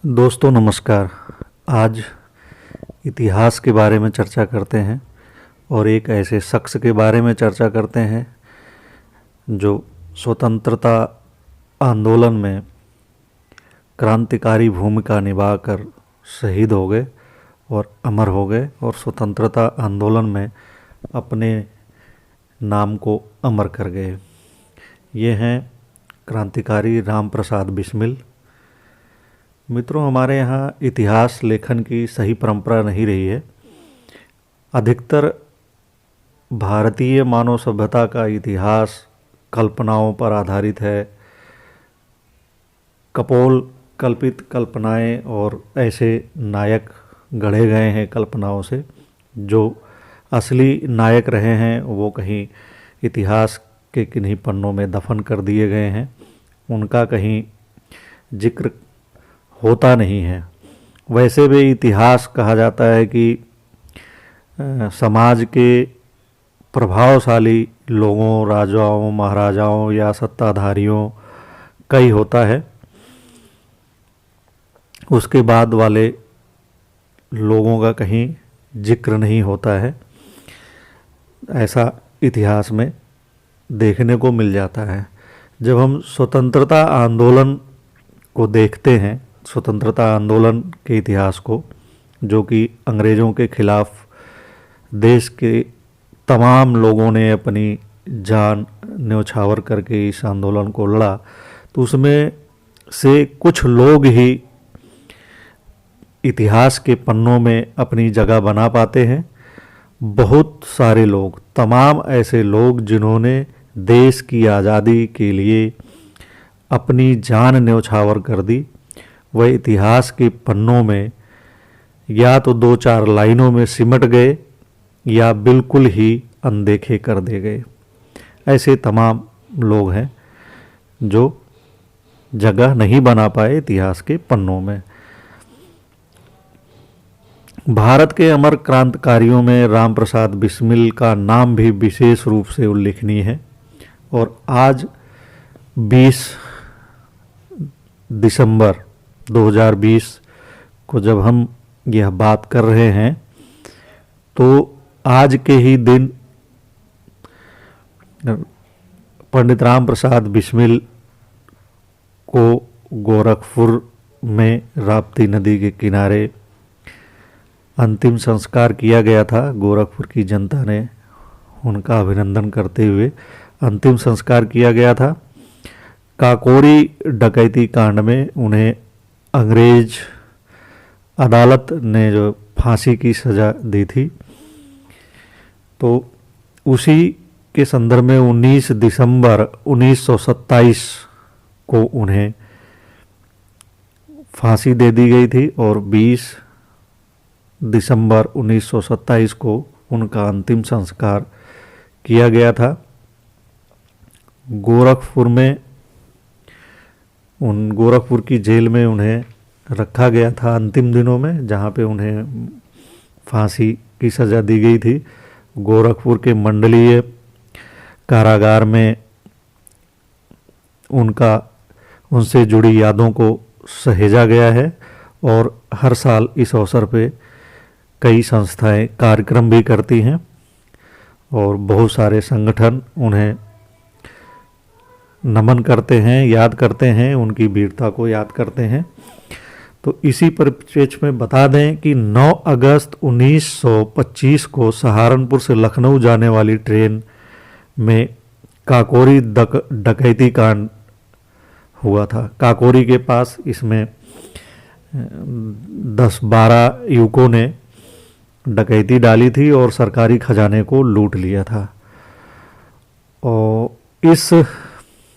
दोस्तों नमस्कार। आज इतिहास के बारे में चर्चा करते हैं और एक ऐसे शख्स के बारे में चर्चा करते हैं जो स्वतंत्रता आंदोलन में क्रांतिकारी भूमिका निभाकर शहीद हो गए और अमर हो गए और स्वतंत्रता आंदोलन में अपने नाम को अमर कर गए। ये हैं क्रांतिकारी राम प्रसाद बिस्मिल। मित्रों, हमारे यहाँ इतिहास लेखन की सही परंपरा नहीं रही है। अधिकतर भारतीय मानव सभ्यता का इतिहास कल्पनाओं पर आधारित है। कपोल कल्पित कल्पनाएं और ऐसे नायक गढ़े गए हैं कल्पनाओं से। जो असली नायक रहे हैं वो कहीं इतिहास के किन्हीं पन्नों में दफन कर दिए गए हैं। उनका कहीं जिक्र होता नहीं है। वैसे भी इतिहास कहा जाता है कि समाज के प्रभावशाली लोगों, राजाओं, महाराजाओं या सत्ताधारियों का ही होता है। उसके बाद वाले लोगों का कहीं जिक्र नहीं होता है। ऐसा इतिहास में देखने को मिल जाता है। जब हम स्वतंत्रता आंदोलन को देखते हैं, स्वतंत्रता आंदोलन के इतिहास को, जो कि अंग्रेज़ों के खिलाफ देश के तमाम लोगों ने अपनी जान न्योछावर करके इस आंदोलन को लड़ा, तो उसमें से कुछ लोग ही इतिहास के पन्नों में अपनी जगह बना पाते हैं। बहुत सारे लोग, तमाम ऐसे लोग जिन्होंने देश की आज़ादी के लिए अपनी जान न्योछावर कर दी, वह इतिहास के पन्नों में या तो दो चार लाइनों में सिमट गए या बिल्कुल ही अनदेखे कर दिए गए। ऐसे तमाम लोग हैं जो जगह नहीं बना पाए इतिहास के पन्नों में। भारत के अमर क्रांतिकारियों में राम प्रसाद बिस्मिल का नाम भी विशेष रूप से उल्लेखनीय है। और आज 20 दिसंबर 2020 को जब हम यह बात कर रहे हैं, तो आज के ही दिन पंडित राम प्रसाद बिस्मिल को गोरखपुर में राप्ती नदी के किनारे अंतिम संस्कार किया गया था। गोरखपुर की जनता ने उनका अभिनंदन करते हुए अंतिम संस्कार किया गया था। काकोरी डकैती कांड में उन्हें अंग्रेज अदालत ने जो फांसी की सज़ा दी थी, तो उसी के संदर्भ में 19 दिसंबर 1927 को उन्हें फांसी दे दी गई थी और 20 दिसंबर 1927 को उनका अंतिम संस्कार किया गया था। गोरखपुर की जेल में उन्हें रखा गया था अंतिम दिनों में, जहाँ पे उन्हें फांसी की सज़ा दी गई थी। गोरखपुर के मंडलीय कारागार में उनसे जुड़ी यादों को सहेजा गया है और हर साल इस अवसर पे कई संस्थाएं कार्यक्रम भी करती हैं और बहुत सारे संगठन उन्हें नमन करते हैं, याद करते हैं, उनकी वीरता को याद करते हैं। तो इसी परिप्रेक्ष्य में बता दें कि 9 अगस्त 1925 को सहारनपुर से लखनऊ जाने वाली ट्रेन में काकोरी डकैती कांड हुआ था। काकोरी के पास इसमें 10-12 युवकों ने डकैती डाली थी और सरकारी खजाने को लूट लिया था। और इस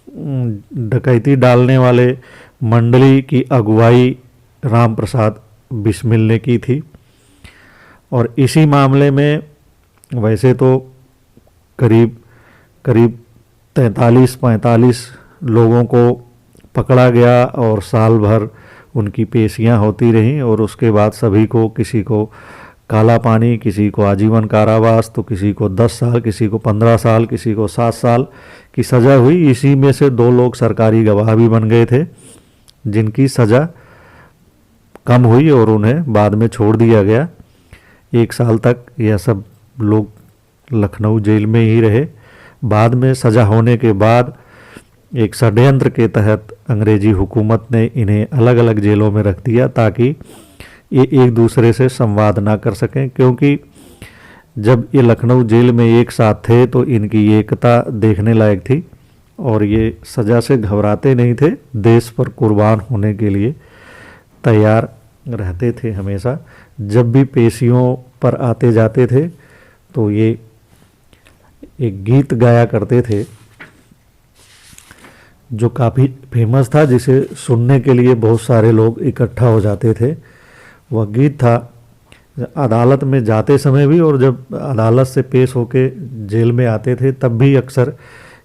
डकैती डालने वाले मंडली की अगुवाई राम प्रसाद बिस्मिल ने की थी। और इसी मामले में वैसे तो करीब 43-45 लोगों को पकड़ा गया और साल भर उनकी पेशियां होती रहीं और उसके बाद सभी को, किसी को काला पानी, किसी को आजीवन कारावास, तो किसी को 10 साल, किसी को 15 साल, किसी को 7 साल की सज़ा हुई। इसी में से 2 लोग सरकारी गवाह भी बन गए थे, जिनकी सज़ा कम हुई और उन्हें बाद में छोड़ दिया गया। 1 साल तक यह सब लोग लखनऊ जेल में ही रहे। बाद में सज़ा होने के बाद एक षड्यंत्र के तहत अंग्रेजी हुकूमत ने इन्हें अलग अलग जेलों में रख दिया ताकि ये एक दूसरे से संवाद ना कर सकें, क्योंकि जब ये लखनऊ जेल में एक साथ थे तो इनकी एकता देखने लायक थी और ये सज़ा से घबराते नहीं थे, देश पर कुर्बान होने के लिए तैयार रहते थे हमेशा। जब भी पेशियों पर आते जाते थे तो ये एक गीत गाया करते थे जो काफ़ी फेमस था, जिसे सुनने के लिए बहुत सारे लोग इकट्ठा हो जाते थे। वह गीत था अदालत में जाते समय भी, और जब अदालत से पेश होके जेल में आते थे तब भी अक्सर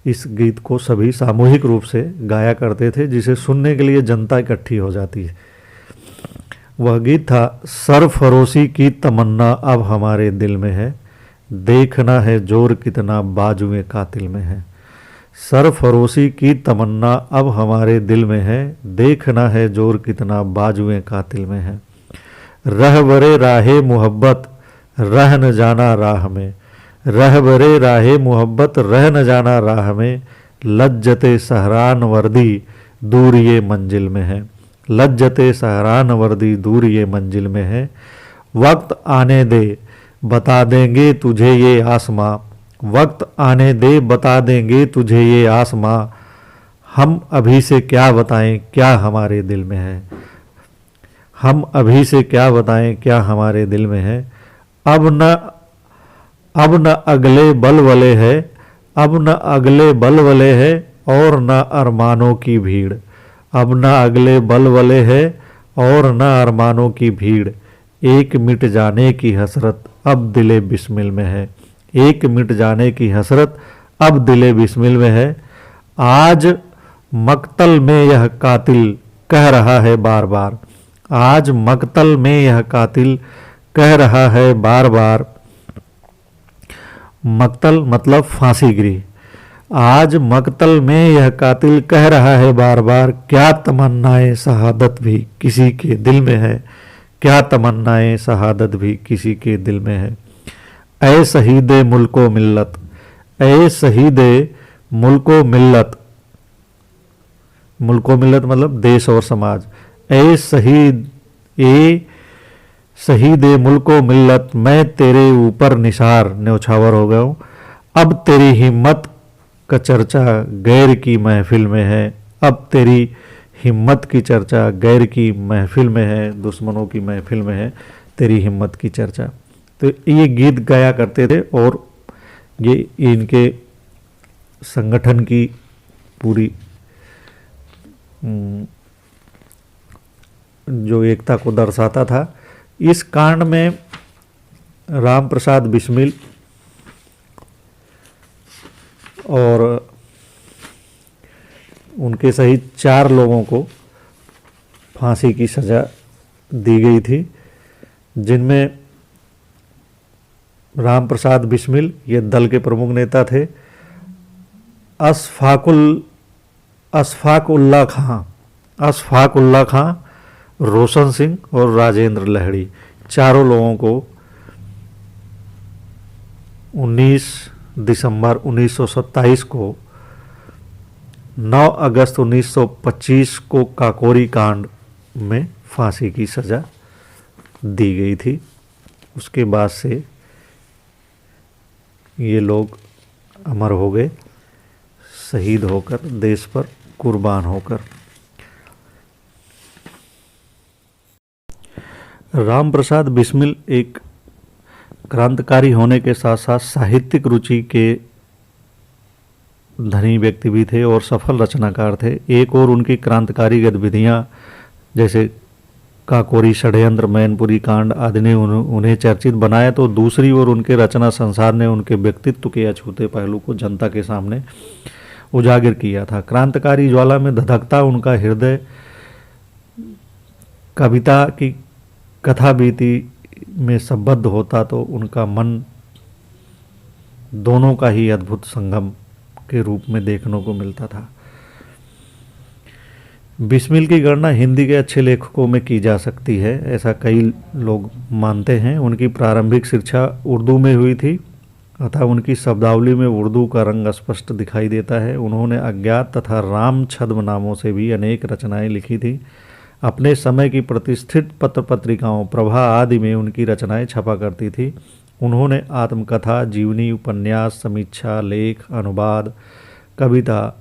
इस गीत को सभी सामूहिक रूप से गाया करते थे, जिसे सुनने के लिए जनता इकट्ठी हो जाती है। वह गीत था सरफरोशी की तमन्ना अब हमारे दिल में है, देखना है जोर कितना बाजुए कातिल में है। सरफरोशी की तमन्ना अब हमारे दिल में है, देखना है जोर कितना बाजुए कातिल में है। रहबरे राहे मोहब्बत रह न जाना राह में, रहबरे राहे मोहब्बत रह न जाना राह में, लज्जते सहरान वर्दी दूर ये मंजिल में है, लज्जते सहरान वर्दी दूर ये मंजिल में है। वक्त आने दे बता देंगे तुझे ये आसमां, वक्त आने दे बता देंगे तुझे ये आसमां, हम अभी से क्या बताएं क्या हमारे दिल में है, हम अभी से क्या बताएं क्या हमारे दिल में है। अब न अगले बलवले है, अब न अगले बलवले है और न अरमानों की भीड़, अब न अगले बलवले है और न अरमानों की भीड़। एक मिट जाने की हसरत अब दिले बिस्मिल में है, एक मिट जाने की हसरत अब दिले बिस्मिल में है। आज मकतल में यह कातिल कह रहा है बार बार, आज मकतल में यह कातिल कह रहा है बार बार। मकतल मतलब फांसी गिरी। आज मकतल में यह कातिल कह रहा है बार बार, क्या तमन्नाएं शहादत भी किसी के दिल में है, क्या तमन्नाएं शहादत भी किसी के दिल में है। ऐ शहीदे मुल्को मिल्लत, ऐ शहीदे मुल्को मिल्लत, मुल्को मिल्लत मतलब देश और समाज। ऐ शहीदे मुल्को मिल्लत, मैं तेरे ऊपर निसार न्यौछावर हो गया हूँ। अब तेरी हिम्मत का चर्चा गैर की महफिल में है, अब तेरी हिम्मत की चर्चा गैर की महफिल में है, दुश्मनों की महफिल में है तेरी हिम्मत की चर्चा। तो ये गीत गाया करते थे और ये इनके संगठन की पूरी जो एकता को दर्शाता था। इस कांड में राम प्रसाद बिस्मिल और उनके सहित 4 लोगों को फांसी की सज़ा दी गई थी, जिनमें राम प्रसाद बिस्मिल ये दल के प्रमुख नेता थे। अशफाक उल्ला खां, रोशन सिंह और राजेंद्र लहड़ी, चारों लोगों को 19 दिसंबर 1927 को 9 अगस्त 1925 को काकोरी कांड में फांसी की सज़ा दी गई थी। उसके बाद से ये लोग अमर हो गए, शहीद होकर, देश पर कुर्बान होकर। राम प्रसाद बिस्मिल एक क्रांतिकारी होने के साथ साथ साहित्यिक रुचि के धनी व्यक्ति भी थे और सफल रचनाकार थे। एक और उनकी क्रांतिकारी गतिविधियां जैसे काकोरी षड्यंत्र, मैनपुरी कांड आदि ने उन्हें चर्चित बनाया, तो दूसरी ओर उनके रचना संसार ने उनके व्यक्तित्व के अछूते पहलू को जनता के सामने उजागर किया था। क्रांतिकारी ज्वाला में धधकता उनका हृदय कविता की कथा बीती में संबद्ध होता तो उनका मन दोनों का ही अद्भुत संगम के रूप में देखने को मिलता था। बिस्मिल की गणना हिंदी के अच्छे लेखकों में की जा सकती है, ऐसा कई लोग मानते हैं। उनकी प्रारंभिक शिक्षा उर्दू में हुई थी, अतः उनकी शब्दावली में उर्दू का रंग स्पष्ट दिखाई देता है। उन्होंने अज्ञात तथा राम छद्म नामों से भी अनेक रचनाएं लिखी थी। अपने समय की प्रतिष्ठित पत्र पत्रिकाओं प्रभा आदि में उनकी रचनाएं छपा करती थी। उन्होंने आत्मकथा, जीवनी, उपन्यास, समीक्षा, लेख, अनुवाद, कविता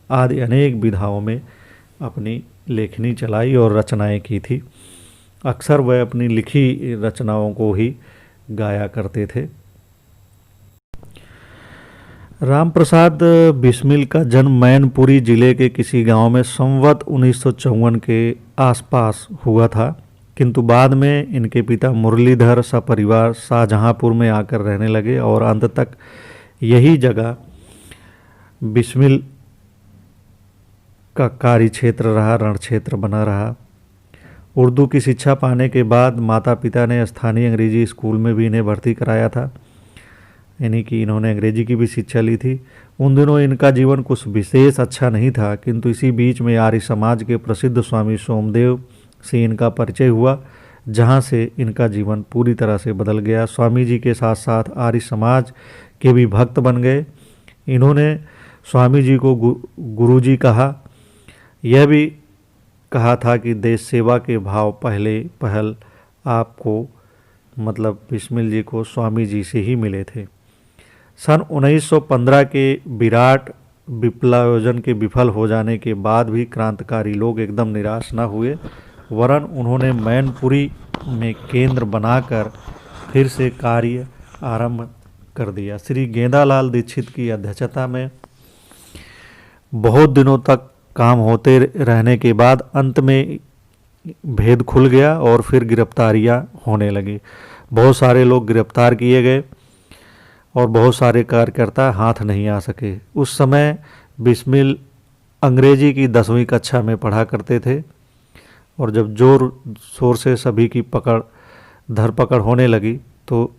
आदि अनेक विधाओं में अपनी लेखनी चलाई और रचनाएं की थी। अक्सर वह अपनी लिखी रचनाओं को ही गाया करते थे। राम प्रसाद बिस्मिल का जन्म मैनपुरी जिले के किसी गांव में संवत 1954 के आसपास हुआ था, किंतु बाद में इनके पिता मुरलीधर सपरिवार शाहजहांपुर में आकर रहने लगे और अंत तक यही जगह बिस्मिल का कार्य क्षेत्र रहा, रण क्षेत्र बना रहा। उर्दू की शिक्षा पाने के बाद माता पिता ने स्थानीय अंग्रेजी स्कूल में भी इन्हें भर्ती कराया था, यानी कि इन्होंने अंग्रेजी की भी शिक्षा ली थी। उन दिनों इनका जीवन कुछ विशेष अच्छा नहीं था, किंतु इसी बीच में आर्य समाज के प्रसिद्ध स्वामी सोमदेव से इनका परिचय हुआ, जहां से इनका जीवन पूरी तरह से बदल गया। स्वामी जी के साथ साथ आर्य समाज के भी भक्त बन गए। इन्होंने स्वामी जी को गुरुजी कहा। यह भी कहा था कि देश सेवा के भाव पहल आपको मतलब बिस्मिल जी को स्वामी जी से ही मिले थे। सन 1915 के विराट विप्लवायोजन के विफल हो जाने के बाद भी क्रांतिकारी लोग एकदम निराश न हुए, वरन उन्होंने मैनपुरी में केंद्र बनाकर फिर से कार्य आरंभ कर दिया। श्री गेंदालाल दीक्षित की अध्यक्षता में बहुत दिनों तक काम होते रहने के बाद अंत में भेद खुल गया और फिर गिरफ्तारियां होने लगी। बहुत सारे लोग गिरफ्तार किए गए और बहुत सारे कार्यकर्ता हाथ नहीं आ सके। उस समय बिस्मिल अंग्रेजी की 10वीं कक्षा में पढ़ा करते थे और जब जोर शोर से सभी की धरपकड़ होने लगी तो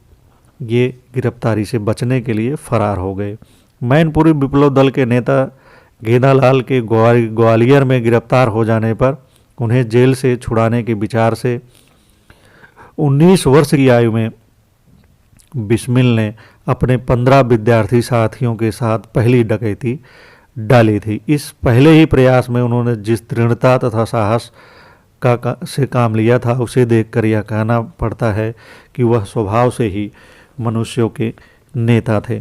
ये गिरफ्तारी से बचने के लिए फरार हो गए। मैनपुरी विप्लव दल के नेता गेंदालाल के ग्वालियर में गिरफ्तार हो जाने पर उन्हें जेल से छुड़ाने के विचार से 19 वर्ष की आयु में बिस्मिल ने अपने 15 विद्यार्थी साथियों के साथ पहली डकैती डाली थी। इस पहले ही प्रयास में उन्होंने जिस दृढ़ता तथा साहस से काम लिया था, उसे देखकर यह कहना पड़ता है कि वह स्वभाव से ही मनुष्यों के नेता थे।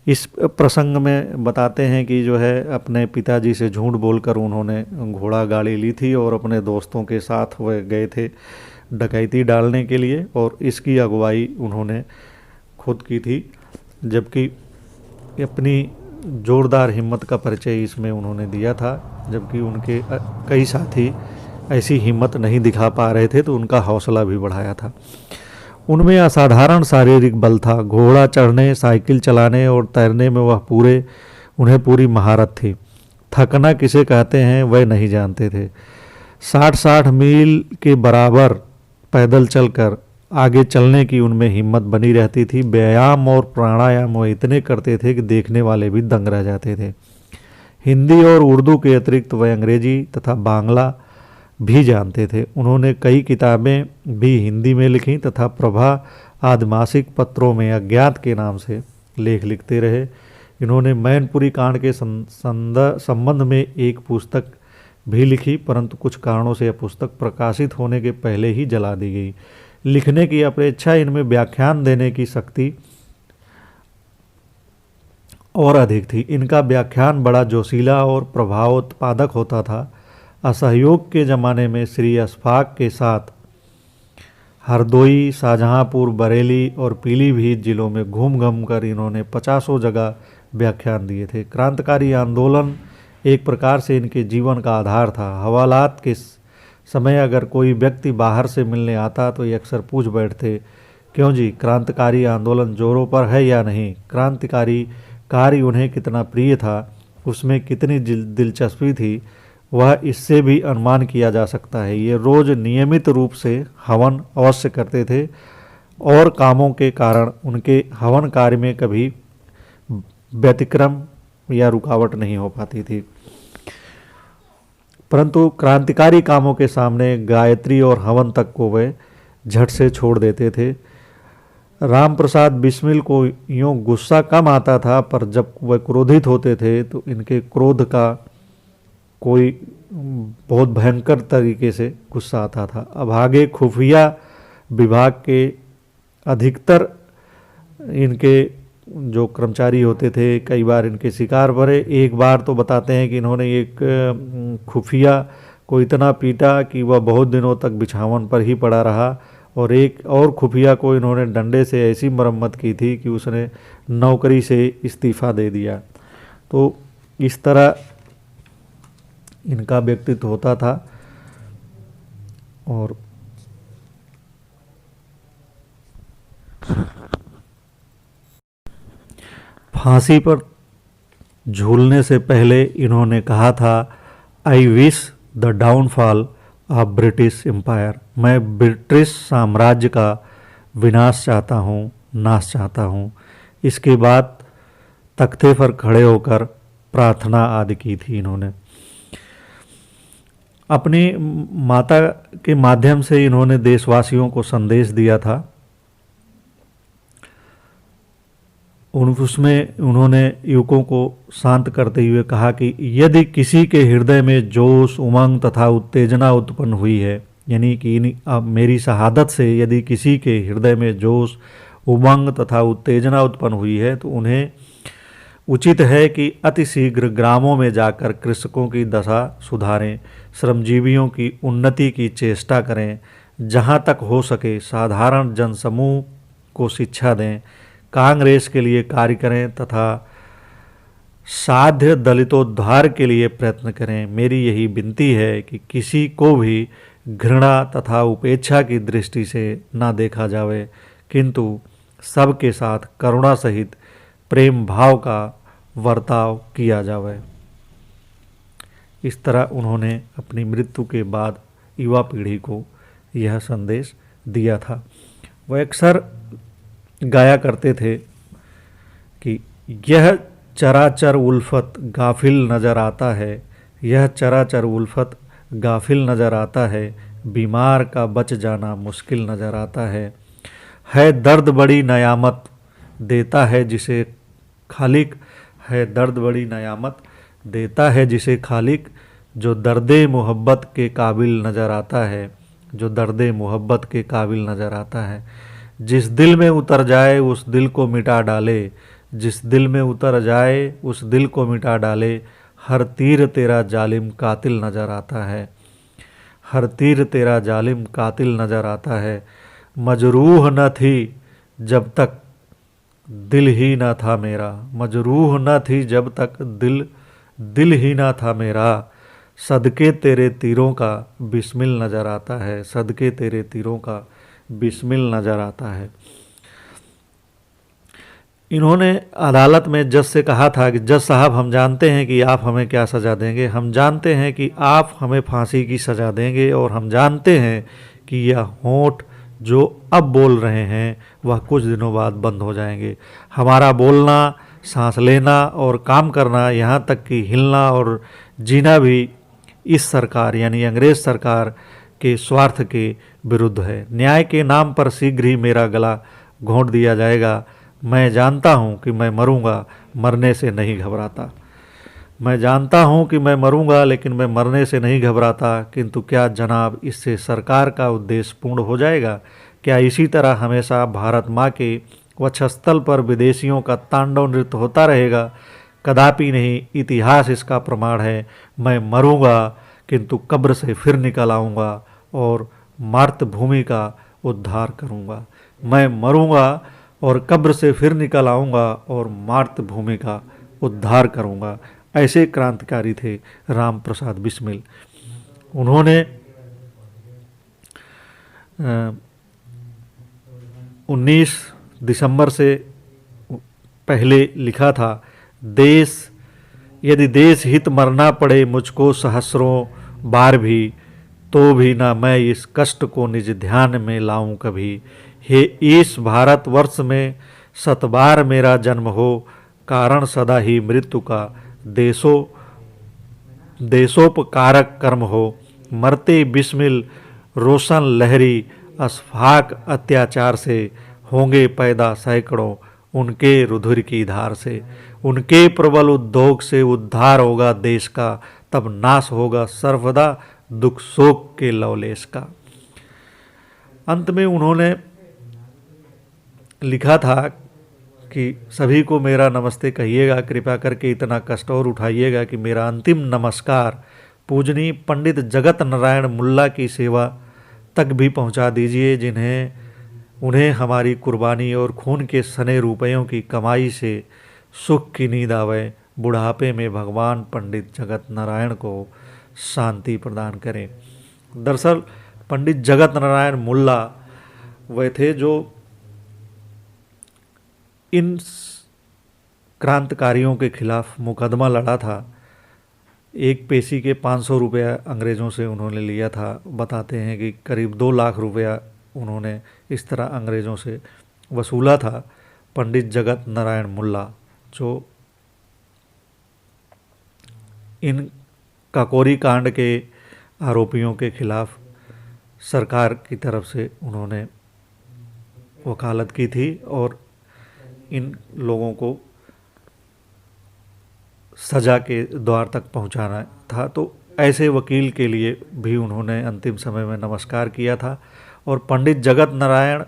इस प्रसंग में बताते हैं कि जो है अपने पिताजी से झूठ बोलकर उन्होंने घोड़ा गाड़ी ली थी और अपने दोस्तों के साथ वह गए थे डकैती डालने के लिए और इसकी अगुवाई उन्होंने खुद की थी, जबकि अपनी जोरदार हिम्मत का परिचय इसमें उन्होंने दिया था। जबकि उनके कई साथी ऐसी हिम्मत नहीं दिखा पा रहे थे तो उनका हौसला भी बढ़ाया था। उनमें असाधारण शारीरिक बल था। घोड़ा चढ़ने, साइकिल चलाने और तैरने में उन्हें पूरी महारत थी। थकना किसे कहते हैं वह नहीं जानते थे। 60-60 मील के बराबर पैदल चलकर आगे चलने की उनमें हिम्मत बनी रहती थी। व्यायाम और प्राणायाम वो इतने करते थे कि देखने वाले भी दंग रह जाते थे। हिंदी और उर्दू के अतिरिक्त वह अंग्रेजी तथा बांग्ला भी जानते थे। उन्होंने कई किताबें भी हिंदी में लिखीं तथा प्रभा आदि मासिक पत्रों में अज्ञात के नाम से लेख लिखते रहे। इन्होंने मैनपुरी कांड के संबंध में एक पुस्तक भी लिखी, परंतु कुछ कारणों से यह पुस्तक प्रकाशित होने के पहले ही जला दी गई। लिखने की अपेक्षा इनमें व्याख्यान देने की शक्ति और अधिक थी। इनका व्याख्यान बड़ा जोशीला और प्रभावोत्पादक होता था। असहयोग के ज़माने में श्री अशफाक के साथ हरदोई, शाहजहांपुर, बरेली और पीलीभीत जिलों में घूम घूम कर इन्होंने 50 जगह व्याख्यान दिए थे। क्रांतिकारी आंदोलन एक प्रकार से इनके जीवन का आधार था। हवालात के समय अगर कोई व्यक्ति बाहर से मिलने आता तो ये अक्सर पूछ बैठते, क्यों जी, क्रांतिकारी आंदोलन जोरों पर है या नहीं। क्रांतिकारी कार्य उन्हें कितना प्रिय था, उसमें कितनी दिलचस्पी थी, वह इससे भी अनुमान किया जा सकता है। ये रोज़ नियमित रूप से हवन अवश्य करते थे और कामों के कारण उनके हवन कार्य में कभी व्यतिक्रम या रुकावट नहीं हो पाती थी। परंतु क्रांतिकारी कामों के सामने गायत्री और हवन तक को वे झट से छोड़ देते थे। राम प्रसाद बिस्मिल को यूँ गुस्सा कम आता था, पर जब वह क्रोधित होते थे तो इनके क्रोध का कोई बहुत भयंकर तरीके से गुस्सा आता था। अभागे खुफिया विभाग के अधिकतर इनके जो कर्मचारी होते थे कई बार इनके शिकार भरे। एक बार तो बताते हैं कि इन्होंने एक खुफिया को इतना पीटा कि वह बहुत दिनों तक बिछावन पर ही पड़ा रहा, और एक और खुफिया को इन्होंने डंडे से ऐसी मरम्मत की थी कि उसने नौकरी से इस्तीफ़ा दे दिया। तो इस तरह इनका व्यक्तित्व होता था। और फांसी पर झूलने से पहले इन्होंने कहा था, I wish the downfall of British empire. मैं ब्रिटिश साम्राज्य का विनाश चाहता हूँ, नाश चाहता हूँ। इसके बाद तख्ते पर खड़े होकर प्रार्थना आदि की थी इन्होंने। अपनी माता के माध्यम से इन्होंने देशवासियों को संदेश दिया था। उसमें उन्होंने युवकों को शांत करते हुए कहा कि यदि किसी के हृदय में जोश, उमंग तथा उत्तेजना उत्पन्न हुई है, यानी कि मेरी शहादत से यदि किसी के हृदय में जोश, उमंग तथा उत्तेजना उत्पन्न हुई है, तो उन्हें उचित है कि अतिशीघ्र ग्रामों में जाकर कृषकों की दशा सुधारें, श्रमजीवियों की उन्नति की चेष्टा करें, जहाँ तक हो सके साधारण जनसमूह को शिक्षा दें, कांग्रेस के लिए कार्य करें तथा साध्य दलितोद्धार के लिए प्रयत्न करें। मेरी यही विनती है कि किसी को भी घृणा तथा उपेक्षा की दृष्टि से ना देखा जावे, किंतु सबके साथ करुणा सहित प्रेम भाव का बर्ताव किया जावे। इस तरह उन्होंने अपनी मृत्यु के बाद युवा पीढ़ी को यह संदेश दिया था। वह अक्सर गाया करते थे कि यह चराचर उल्फत गाफिल नज़र आता है, यह चराचर उल्फत गाफिल नज़र आता है, बीमार का बच जाना मुश्किल नज़र आता है दर्द बड़ी नयामत देता है जिसे खालिक, है दर्द बड़ी नयामत देता है जिसे खालिक, जो दर्दे मोहब्बत के काबिल नज़र आता है, जो दर्दे मोहब्बत के काबिल नज़र आता है। जिस दिल में उतर जाए उस दिल को मिटा डाले, जिस दिल में उतर जाए उस दिल को मिटा डाले, हर तीर तेरा जालिम कातिल नज़र आता है, हर तीर तेरा जालिम कातिल नज़र आता है। मजरूह न थी जब तक दिल ही ना था मेरा, मजरूह न थी जब तक दिल ही ना था मेरा, सदके तेरे तीरों का बिस्मिल नज़र आता है, सदके तेरे तीरों का बिस्मिल नज़र आता है। इन्होंने अदालत में जज से कहा था कि जज साहब, हम जानते हैं कि आप हमें क्या सज़ा देंगे, हम जानते हैं कि आप हमें फांसी की सज़ा देंगे, और हम जानते हैं कि यह होंठ जो अब बोल रहे हैं वह कुछ दिनों बाद बंद हो जाएंगे। हमारा बोलना, सांस लेना और काम करना, यहाँ तक कि हिलना और जीना भी इस सरकार यानी अंग्रेज़ सरकार के स्वार्थ के विरुद्ध है। न्याय के नाम पर शीघ्र ही मेरा गला घोंट दिया जाएगा। मैं जानता हूँ कि मैं मरूंगा, मरने से नहीं घबराता। मैं जानता हूँ कि मैं मरूंगा, लेकिन मैं मरने से नहीं घबराता। किंतु क्या जनाब इससे सरकार का उद्देश्य पूर्ण हो जाएगा? क्या इसी तरह हमेशा भारत माँ के वक्षस्थल पर विदेशियों का तांडव नृत्य होता रहेगा? कदापि नहीं। इतिहास इसका प्रमाण है। मैं मरूंगा, किंतु कब्र से फिर निकल आऊँगा और मातृभूमि का उद्धार करूँगा। मैं मरूंगा और कब्र से फिर निकल आऊँगा और मातृभूमि का उद्धार करूँगा। ऐसे क्रांतिकारी थे राम प्रसाद बिस्मिल। उन्होंने 19 दिसंबर से पहले लिखा था, यदि देश हित मरना पड़े मुझको सहस्रों बार भी, तो भी ना मैं इस कष्ट को निज ध्यान में लाऊं कभी। हे इस भारतवर्ष में शतबार मेरा जन्म हो, कारण सदा ही मृत्यु का देशोपकारक कर्म हो, मरते बिस्मिल रोशन लहरी, अस्फाक अत्याचार से होंगे पैदा सैकड़ों, उनके रुधिर की धार से। उनके प्रबल उद्योग से उद्धार होगा देश का, तब नाश होगा सर्वदा दुख शोक के लवलेश का। अंत में उन्होंने लिखा था कि सभी को मेरा नमस्ते कहिएगा, कृपया करके इतना कष्ट और उठाइएगा कि मेरा अंतिम नमस्कार पूजनीय पंडित जगत नारायण मुल्ला की सेवा तक भी पहुंचा दीजिए, उन्हें हमारी कुर्बानी और खून के सने रुपयों की कमाई से सुख की नींद आवे, बुढ़ापे में भगवान पंडित जगत नारायण को शांति प्रदान करें। दरअसल पंडित जगत नारायण मुल्ला वे थे जो इन क्रांतिकारियों के खिलाफ मुकदमा लड़ा था। एक पेशी के 500 रुपया अंग्रेज़ों से उन्होंने लिया था। बताते हैं कि करीब 2 लाख रुपया उन्होंने इस तरह अंग्रेज़ों से वसूला था। पंडित जगत नारायण मुल्ला जो इन काकोरी कांड के आरोपियों के खिलाफ सरकार की तरफ से उन्होंने वकालत की थी और इन लोगों को सज़ा के द्वार तक पहुंचाना था। तो ऐसे वकील के लिए भी उन्होंने अंतिम समय में नमस्कार किया था। और पंडित जगत नारायण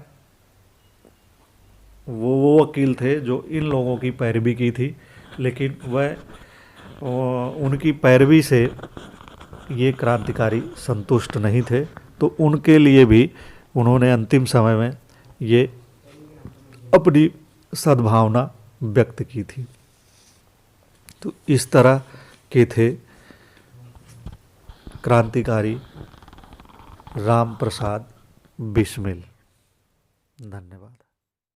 वो वकील थे जो इन लोगों की पैरवी की थी, लेकिन वह उनकी पैरवी से ये क्रांतिकारी संतुष्ट नहीं थे, तो उनके लिए भी उन्होंने अंतिम समय में ये अपनी सद्भावना व्यक्त की थी। तो इस तरह के थे क्रांतिकारी राम प्रसाद बिस्मिल। धन्यवाद।